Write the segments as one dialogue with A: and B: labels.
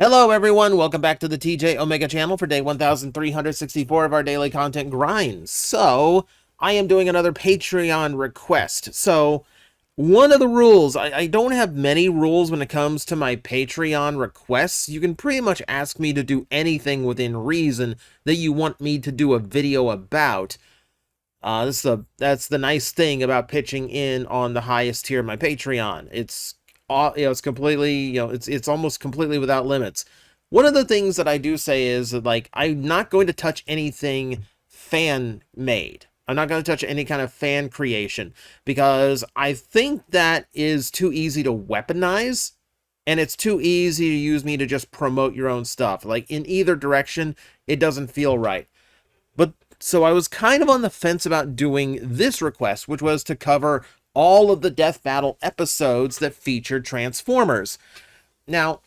A: Hello everyone, welcome back to the TJOmega channel for day 1364 of our daily content grind. So, I am doing another Patreon request. So, one of the rules, I don't have many rules when it comes to my Patreon requests. You can pretty much ask me to do anything within reason that you want me to do a video about. That's the nice thing about pitching in on the highest tier of my Patreon. It's completely, it's almost completely without limits. One of the things that I do say is that, like, I'm not going to touch anything fan made. I'm not going to touch any kind of fan creation because I think that is too easy to weaponize, and it's too easy to use me to just promote your own stuff. Like, in either direction, it doesn't feel right. But so I was kind of on the fence about doing this request, which was to cover all of the Death Battle episodes that featured Transformers. Now,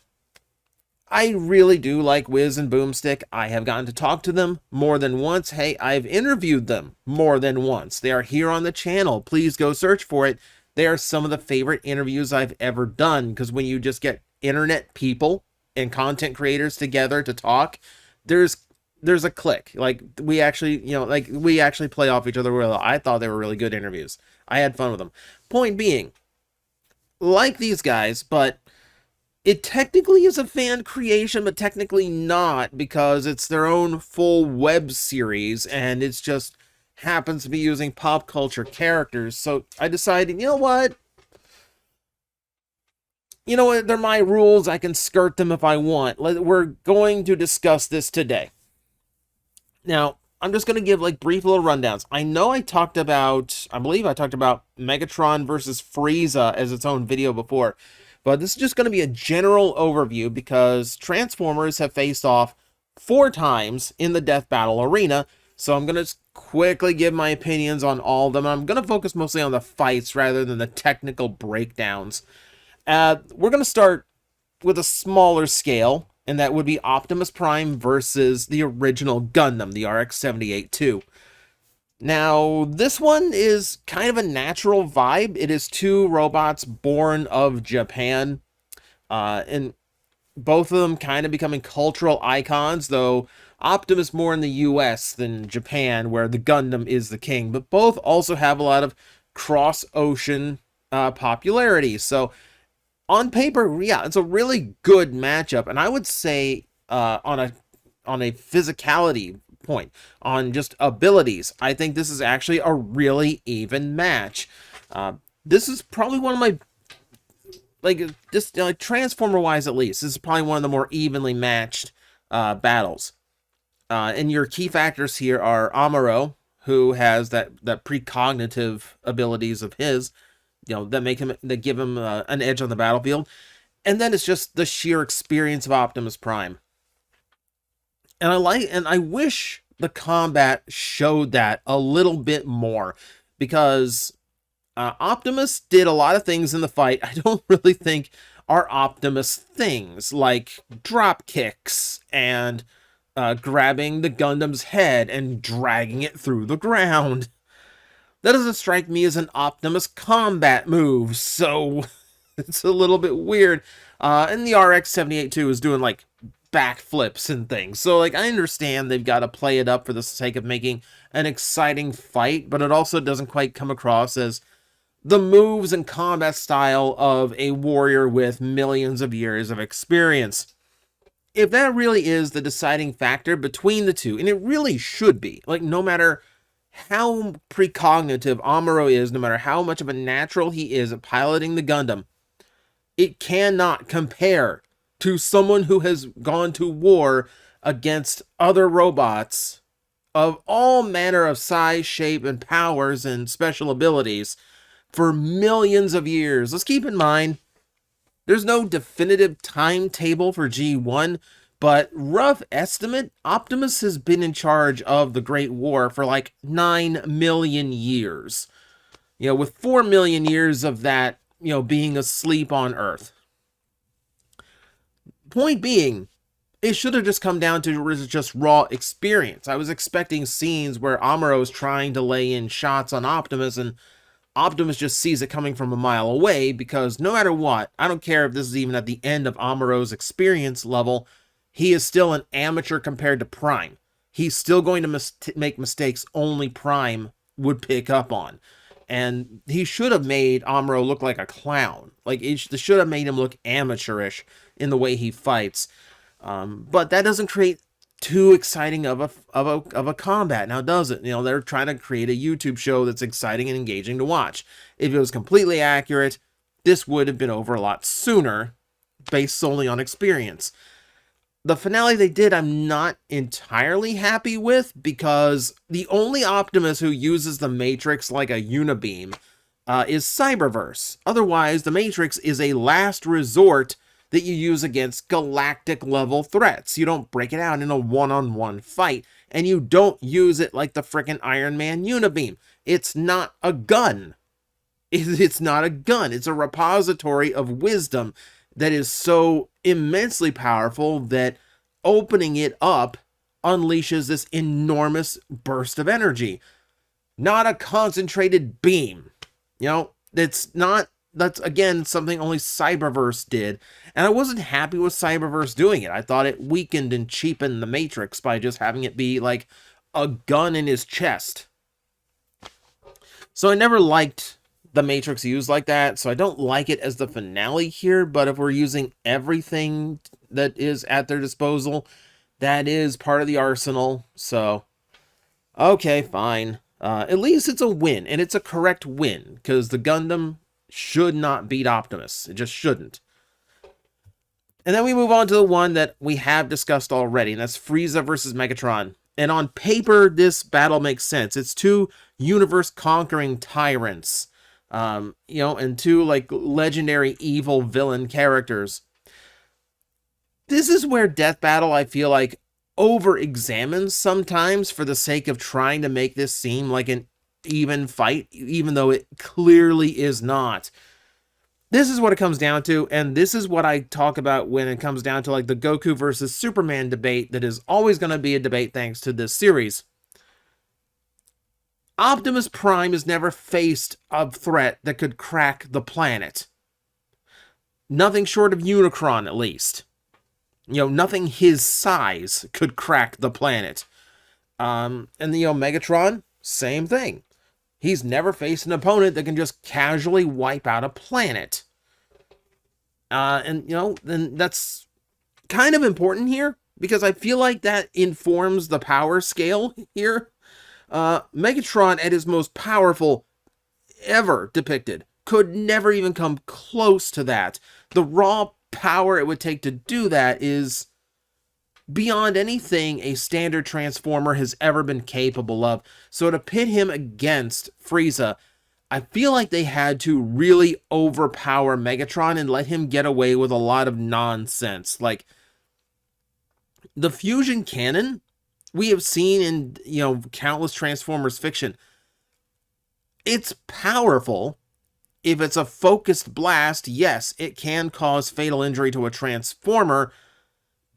A: I really do like Wiz and Boomstick. I have gotten to talk to them more than once. Hey, I've interviewed them more than once. They are here on the channel. Please go search for it. They are some of the favorite interviews I've ever done, because when you just get internet people and content creators together to talk, there's a click. Like, we actually play off each other well. I thought they were really good interviews. I had fun with them. Point being, like these guys, but it technically is a fan creation, but technically not, because it's their own full web series, and it's just happens to be using pop culture characters. So I decided, you know what? They're my rules. I can skirt them if I want. We're going to discuss this today. Now, I'm just going to give, like, brief little rundowns. I believe I talked about Megatron versus Frieza as its own video before, but this is just going to be a general overview because Transformers have faced off 4 times in the Death Battle arena, so I'm going to just quickly give my opinions on all of them. I'm going to focus mostly on the fights rather than the technical breakdowns. We're going to start with a smaller scale, and that would be Optimus Prime versus the original Gundam, the RX-78-2. Now, this one is kind of a natural vibe. It is 2 robots born of Japan, and both of them kind of becoming cultural icons, though Optimus more in the US than Japan, where the Gundam is the king, but both also have a lot of cross-ocean popularity. So, on paper, yeah, it's a really good matchup, and I would say on a physicality point, on just abilities, I think this is actually a really even match. This is probably one of my, Transformer-wise at least, this is probably one of the more evenly matched battles. And your key factors here are Amuro, who has that precognitive abilities of his, that give him an edge on the battlefield. And then it's just the sheer experience of Optimus Prime. And I wish the combat showed that a little bit more, because Optimus did a lot of things in the fight I don't really think are Optimus things, like drop kicks and grabbing the Gundam's head and dragging it through the ground. That doesn't strike me as an Optimus combat move, so it's a little bit weird. And the RX-78-2 is doing, like, backflips and things. So, like, I understand they've got to play it up for the sake of making an exciting fight, but it also doesn't quite come across as the moves and combat style of a warrior with millions of years of experience. If that really is the deciding factor between the two, and it really should be, like, no matter how precognitive Amuro is, no matter how much of a natural he is at piloting the Gundam, it cannot compare to someone who has gone to war against other robots of all manner of size, shape, and powers and special abilities for millions of years. Let's keep in mind, there's no definitive timetable for G1, but rough estimate, Optimus has been in charge of the Great War for like 9 million years. With 4 million years of that, being asleep on Earth. Point being, it should have just come down to just raw experience. I was expecting scenes where Amuro is trying to lay in shots on Optimus, and Optimus just sees it coming from a mile away because no matter what, I don't care if this is even at the end of Amuro's experience level, he is still an amateur compared to Prime. He's still going to make mistakes only Prime would pick up on. And he should have made Amuro look like a clown. Like, they should have made him look amateurish in the way he fights. But that doesn't create too exciting of a combat, now does it? You know, they're trying to create a YouTube show that's exciting and engaging to watch. If it was completely accurate, this would have been over a lot sooner, based solely on experience. The finale they did, I'm not entirely happy with, because the only Optimus who uses the Matrix like a Unibeam is Cyberverse. Otherwise, the Matrix is a last resort that you use against galactic level threats. You don't break it out in a one-on-one fight, and you don't use it like the frickin' Iron Man Unibeam. It's not a gun. It's not a gun. It's a repository of wisdom that is so immensely powerful that opening it up unleashes this enormous burst of energy. Not a concentrated beam. You know, that's again something only Cyberverse did, and I wasn't happy with Cyberverse doing it. I thought it weakened and cheapened the Matrix by just having it be like a gun in his chest. So I never liked the Matrix used like that, so I don't like it as the finale here, but if we're using everything that is at their disposal, that is part of the arsenal, so okay, fine. At least it's a win, and it's a correct win, because the Gundam should not beat Optimus. It just shouldn't. And then we move on to the one that we have discussed already, and that's Frieza versus Megatron. And on paper, this battle makes sense. It's two universe-conquering tyrants, you know, and two, like, legendary evil villain characters. This is where Death Battle, I feel like, over-examines sometimes for the sake of trying to make this seem like an even fight, even though it clearly is not. This is what it comes down to, and this is what I talk about when it comes down to like the Goku versus Superman debate that is always going to be a debate thanks to this series. Optimus Prime has never faced a threat that could crack the planet. Nothing short of Unicron, at least. You know, nothing his size could crack the planet. And you know, Megatron, same thing. He's never faced an opponent that can just casually wipe out a planet. And, you know, then that's kind of important here, because I feel like that informs the power scale here. Megatron, at his most powerful ever depicted, could never even come close to that. The raw power it would take to do that is beyond anything a standard Transformer has ever been capable of. So to pit him against Frieza, I feel like they had to really overpower Megatron and let him get away with a lot of nonsense. Like, the fusion cannon we have seen in, you know, countless Transformers fiction. It's powerful. If it's a focused blast, yes, it can cause fatal injury to a Transformer,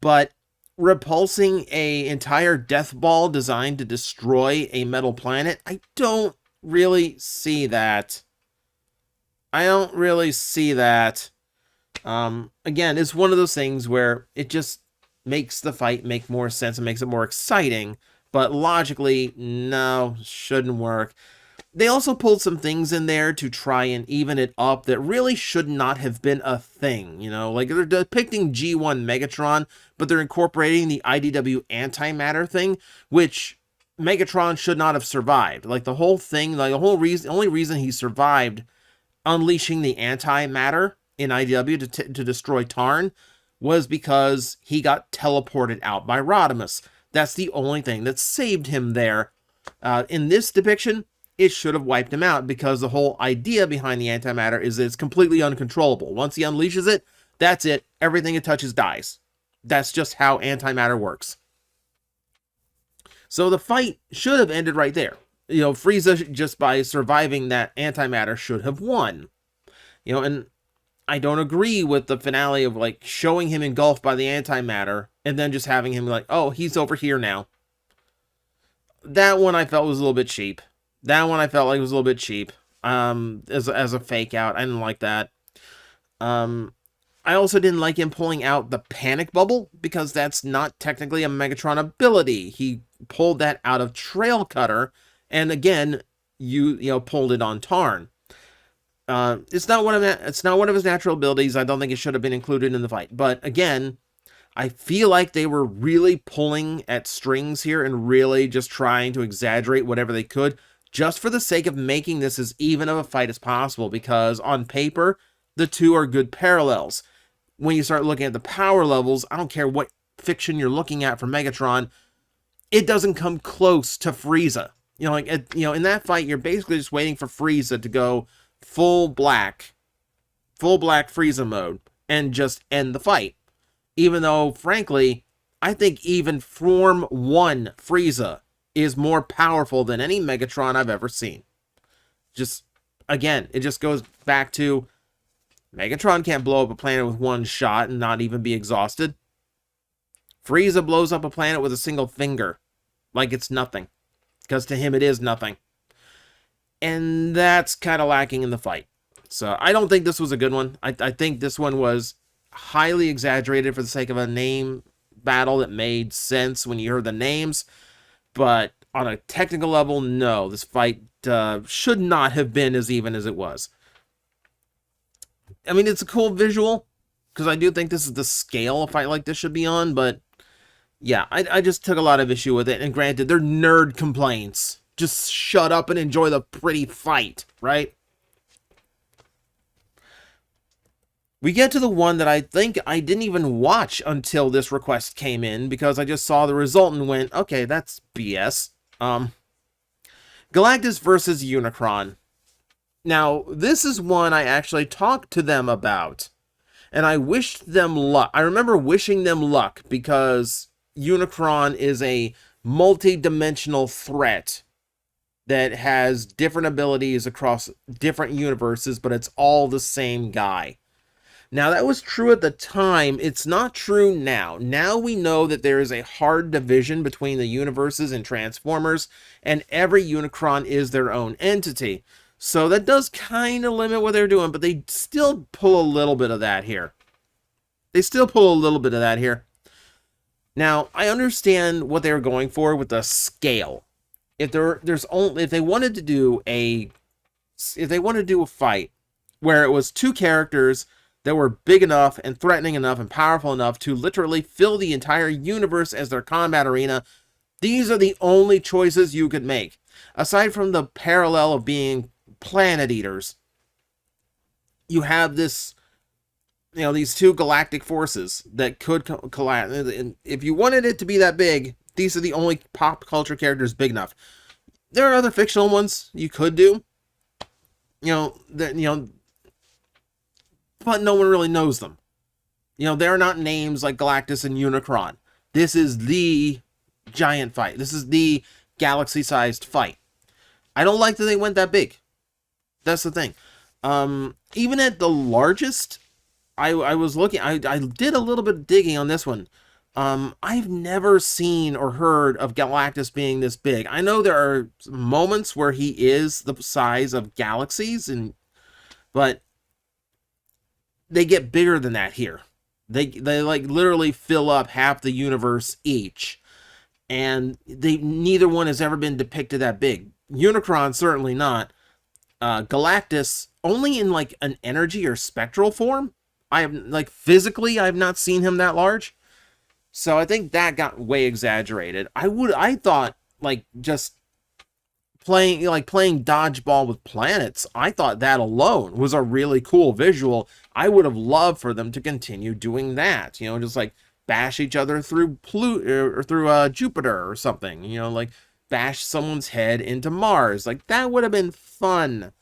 A: but repulsing an entire death ball designed to destroy a metal planet, I don't really see that. I don't really see that. Again, it's one of those things where it just makes the fight make more sense and makes it more exciting, but logically, no, shouldn't work. They also pulled some things in there to try and even it up that really should not have been a thing, you know? Like, they're depicting G1 Megatron, but they're incorporating the IDW antimatter thing, which Megatron should not have survived. Like, the whole thing, like, the only reason he survived unleashing the antimatter in IDW to destroy Tarn was because he got teleported out by Rodimus. That's the only thing that saved him there. In this depiction, it should have wiped him out, because the whole idea behind the antimatter is that it's completely uncontrollable. Once he unleashes it, that's it. Everything it touches dies. That's just how antimatter works. So the fight should have ended right there. You know, Frieza, just by surviving that antimatter, should have won. You know, and I don't agree with the finale of, like, showing him engulfed by the antimatter and then just having him like, oh, he's over here now. That one I felt was a little bit cheap. That one I felt like was a little bit cheap. as a fake out. I didn't like that. I also didn't like him pulling out the panic bubble, because that's not technically a Megatron ability. He pulled that out of Trail Cutter, and again, you know, pulled it on Tarn. It's not one of his natural abilities. I don't think it should have been included in the fight. But again, I feel like they were really pulling at strings here and really just trying to exaggerate whatever they could, just for the sake of making this as even of a fight as possible, because on paper, the two are good parallels. When you start looking at the power levels, I don't care what fiction you're looking at for Megatron, it doesn't come close to Frieza. You know, like, in that fight, you're basically just waiting for Frieza to go full black Frieza mode and just end the fight. Even though, frankly, I think even Form 1 Frieza is more powerful than any Megatron I've ever seen. Just, again, it just goes back to Megatron can't blow up a planet with one shot and not even be exhausted. Frieza blows up a planet with a single finger, like it's nothing, because to him it is nothing. And that's kind of lacking in the fight. So I don't think this was a good one. I think this one was highly exaggerated for the sake of a name battle that made sense when you heard the names. But on a technical level, no, this fight should not have been as even as it was. I mean, it's a cool visual, because I do think this is the scale a fight like this should be on, but yeah, I just took a lot of issue with it, and granted, they're nerd complaints. Just shut up and enjoy the pretty fight, right? We get to the one that I think I didn't even watch until this request came in, because I just saw the result and went, okay, that's BS. Galactus versus Unicron. Now, this is one I actually talked to them about, and I wished them luck. I remember wishing them luck, because Unicron is a multi-dimensional threat that has different abilities across different universes, but it's all the same guy. Now, that was true at the time. It's not true now. Now we know that there is a hard division between the universes in Transformers, and every Unicron is their own entity. So that does kind of limit what they're doing, but they still pull a little bit of that here. Now, I understand what they were going for with the scale. If they wanted to do a fight where it was two characters that were big enough and threatening enough and powerful enough to literally fill the entire universe as their combat arena, these are the only choices you could make. Aside from the parallel of being planet eaters, you have this, these two galactic forces that could collide. And if you wanted it to be that big, these are the only pop culture characters big enough. There are other fictional ones you could do, but no one really knows them. They're not names like Galactus and Unicron. This is the giant fight. This is the galaxy-sized fight. I don't like that they went that big. That's the thing. Even at the largest, I was looking, I did a little bit of digging on this one. I've never seen or heard of Galactus being this big. I know there are moments where he is the size of galaxies, but they get bigger than that here. They like literally fill up half the universe each, and neither one has ever been depicted that big. Unicron certainly not. Galactus only in like an energy or spectral form. Physically I've not seen him that large. So I think that got way exaggerated. I thought just playing dodgeball with planets, I thought that alone was a really cool visual. I would have loved for them to continue doing that. Just like bash each other through Pluto or through Jupiter or something. Bash someone's head into Mars. That would have been fun.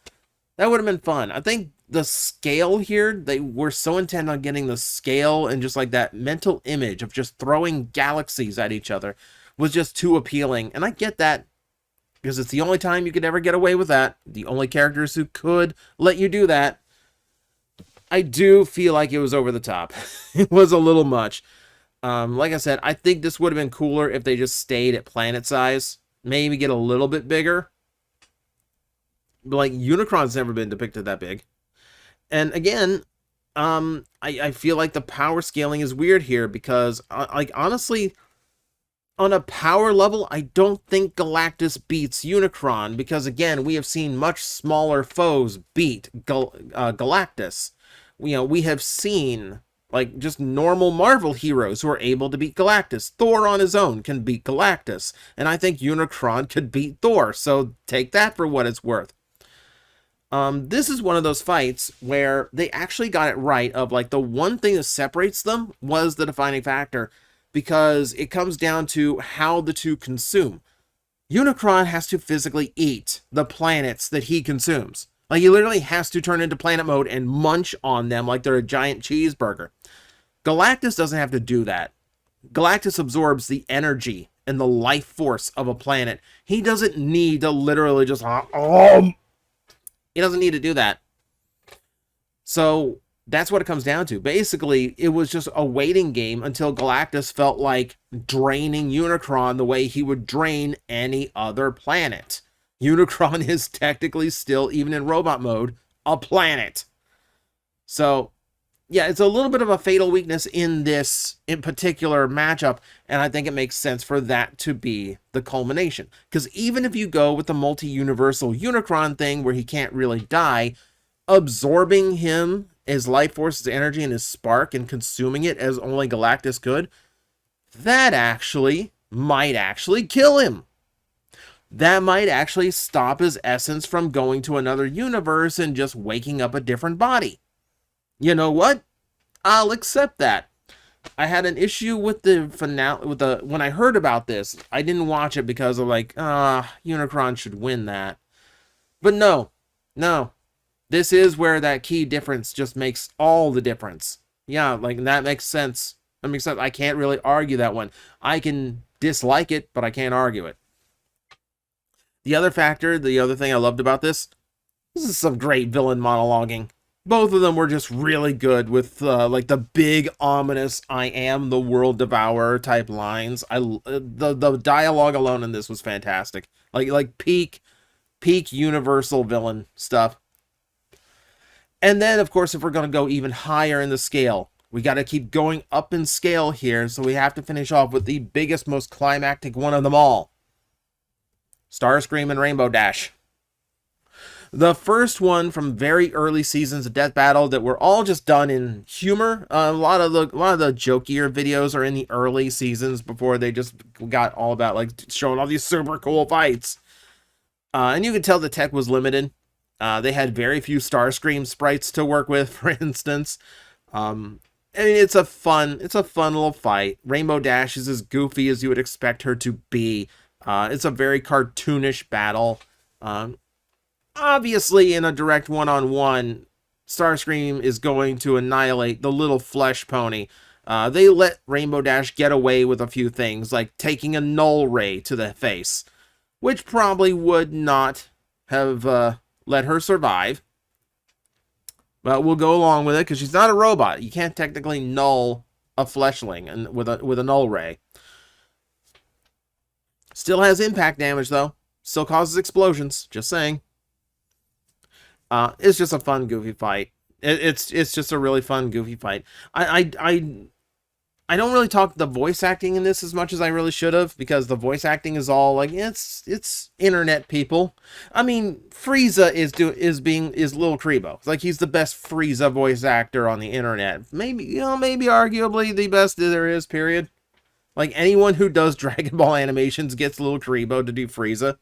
A: I think the scale here, they were so intent on getting the scale and just that mental image of just throwing galaxies at each other was just too appealing. And I get that, because it's the only time you could ever get away with that. The only characters who could let you do that. I do feel like it was over the top. It was a little much. Like I said, I think this would have been cooler if they just stayed at planet size. Maybe get a little bit bigger. like Unicron's never been depicted that big. And again, I feel like the power scaling is weird here because, like, honestly, on a power level, I don't think Galactus beats Unicron because, again, we have seen much smaller foes beat Galactus. We have seen, like, just normal Marvel heroes who are able to beat Galactus. Thor on his own can beat Galactus, and I think Unicron could beat Thor, so take that for what it's worth. This is one of those fights where they actually got it right of, like, the one thing that separates them was the defining factor, because it comes down to how the two consume. Unicron has to physically eat the planets that he consumes. Like, he literally has to turn into planet mode and munch on them like they're a giant cheeseburger. Galactus doesn't have to do that. Galactus absorbs the energy and the life force of a planet. He doesn't need to literally just... He doesn't need to do that. So that's what it comes down to. Basically, it was just a waiting game until Galactus felt like draining Unicron the way he would drain any other planet. Unicron is technically still, even in robot mode, a planet. So, yeah, it's a little bit of a fatal weakness in this in particular matchup, and I think it makes sense for that to be the culmination. Because even if you go with the multi-universal Unicron thing where he can't really die, absorbing him, his life force, his energy, and his spark, and consuming it as only Galactus could, that might actually kill him. That might actually stop his essence from going to another universe and just waking up a different body. You know what? I'll accept that. I had an issue with the finale, when I heard about this, I didn't watch it because of like, Unicron should win that. But no. This is where that key difference just makes all the difference. Yeah, like, that makes sense. That makes sense. I can't really argue that one. I can dislike it, but I can't argue it. The other thing I loved about this is some great villain monologuing. Both of them were just really good with, like, the big, ominous, I am the world devourer type lines. The dialogue alone in this was fantastic. Like peak universal villain stuff. And then, of course, if we're going to go even higher in the scale, we got to keep going up in scale here, so we have to finish off with the biggest, most climactic one of them all. Starscream and Rainbow Dash. The first one from very early seasons of Death Battle that were all just done in humor. A lot of the jokier videos are in the early seasons before they just got all about, like, showing all these super cool fights. And you could tell the tech was limited. They had very few Starscream sprites to work with, for instance. I mean, it's a fun little fight. Rainbow Dash is as goofy as you would expect her to be. It's a very cartoonish battle. Obviously, in a direct one-on-one, Starscream is going to annihilate the little flesh pony. They let Rainbow Dash get away with a few things, like taking a null ray to the face, which probably would not have let her survive. But we'll go along with it because she's not a robot. You can't technically null a fleshling and with a null ray. Still has impact damage though. Still causes explosions. Just saying. It's just a fun, goofy fight. It's just a really fun, goofy fight. I don't really talk the voice acting in this as much as I really should have, because the voice acting is all like, it's internet people. I mean, Frieza is Lil Krebo. It's like, he's the best Frieza voice actor on the internet. Maybe arguably the best there is, period. Like, anyone who does Dragon Ball animations gets Lil Krebo to do Frieza.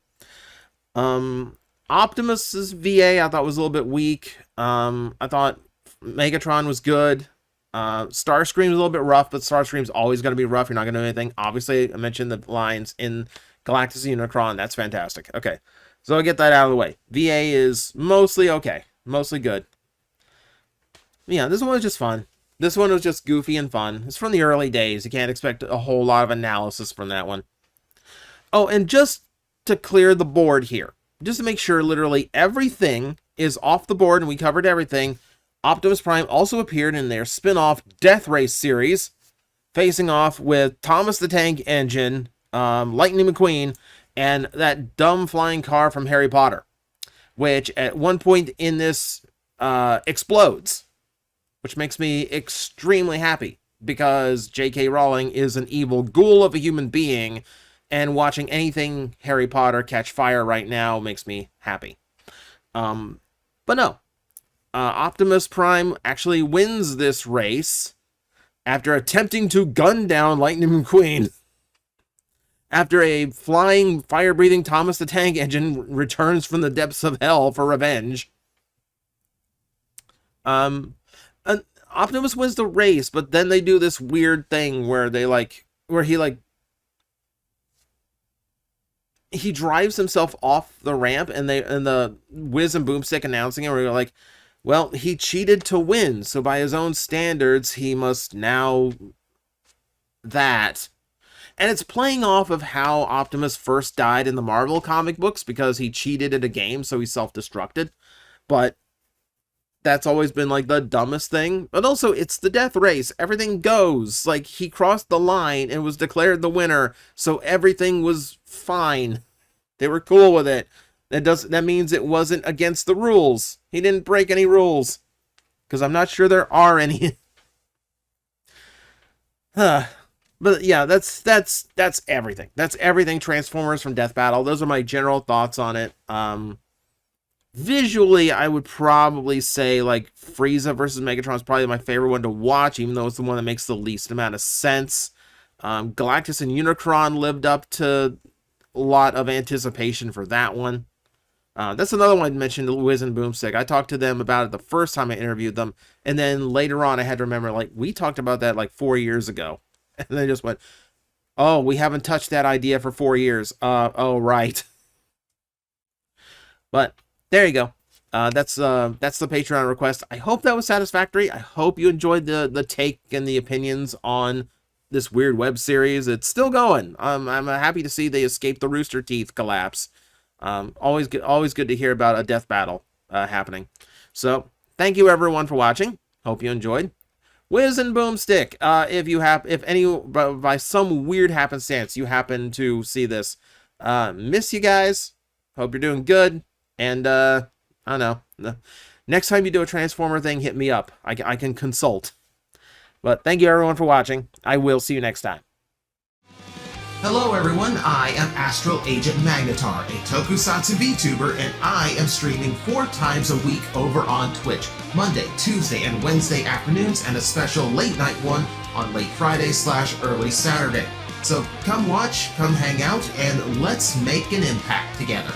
A: Optimus's VA I thought was a little bit weak. I thought Megatron was good. Starscream's a little bit rough, but Starscream's always going to be rough. You're not going to do anything. Obviously, I mentioned the lines in Galactus and Unicron. That's fantastic. Okay, so I'll get that out of the way. VA is mostly okay. Mostly good. Yeah, this one was just fun. This one was just goofy and fun. It's from the early days. You can't expect a whole lot of analysis from that one. Oh, and just to clear the board here, just to make sure literally everything is off the board and we covered everything, Optimus Prime also appeared in their spin-off Death Race series, facing off with Thomas the Tank Engine, Lightning McQueen, and that dumb flying car from Harry Potter. which at one point in this explodes, which makes me extremely happy because J.K. Rowling is an evil ghoul of a human being, and watching anything Harry Potter catch fire right now makes me happy. But no, Optimus Prime actually wins this race after attempting to gun down Lightning McQueen. After a flying, fire-breathing Thomas the Tank Engine returns from the depths of hell for revenge. Optimus wins the race, but then they do this weird thing where he drives himself off the ramp, and the Wiz and Boomstick announcing it, where you're like, well, he cheated to win, so by his own standards, he must now that. And it's playing off of how Optimus first died in the Marvel comic books because he cheated at a game, so he self-destructed. But that's always been like the dumbest thing. But also, it's the death race. Everything goes. Like, he crossed the line and was declared the winner, so everything was fine. They were cool with it. That means it wasn't against the rules. He didn't break any rules. Because I'm not sure there are any. But yeah, that's everything. That's everything Transformers from Death Battle. Those are my general thoughts on it. Visually, I would probably say like Frieza versus Megatron is probably my favorite one to watch, even though it's the one that makes the least amount of sense. Galactus and Unicron lived up to a lot of anticipation for that one. That's another one I mentioned, Wiz and Boomstick. I talked to them about it the first time I interviewed them, and then later on I had to remember, like, we talked about that like 4 years ago. And they just went, oh, we haven't touched that idea for 4 years. Oh, right. But there you go. That's the Patreon request. I hope that was satisfactory. I hope you enjoyed the take and the opinions on this weird web series. It's still going. I'm happy to see they escaped the Rooster Teeth collapse. Always good to hear about a death battle happening. So thank you everyone for watching. Hope you enjoyed. Wiz and Boomstick, if any, by some weird happenstance you happen to see this, miss you guys. Hope you're doing good. And, I don't know. Next time you do a Transformer thing, hit me up. I can consult. But thank you everyone for watching. I will see you next time.
B: Hello everyone, I am Astral Agent Magnetar, a Tokusatsu VTuber, and I am streaming 4 times a week over on Twitch, Monday, Tuesday, and Wednesday afternoons, and a special late night one on late Friday/early Saturday. So come watch, come hang out, and let's make an impact together.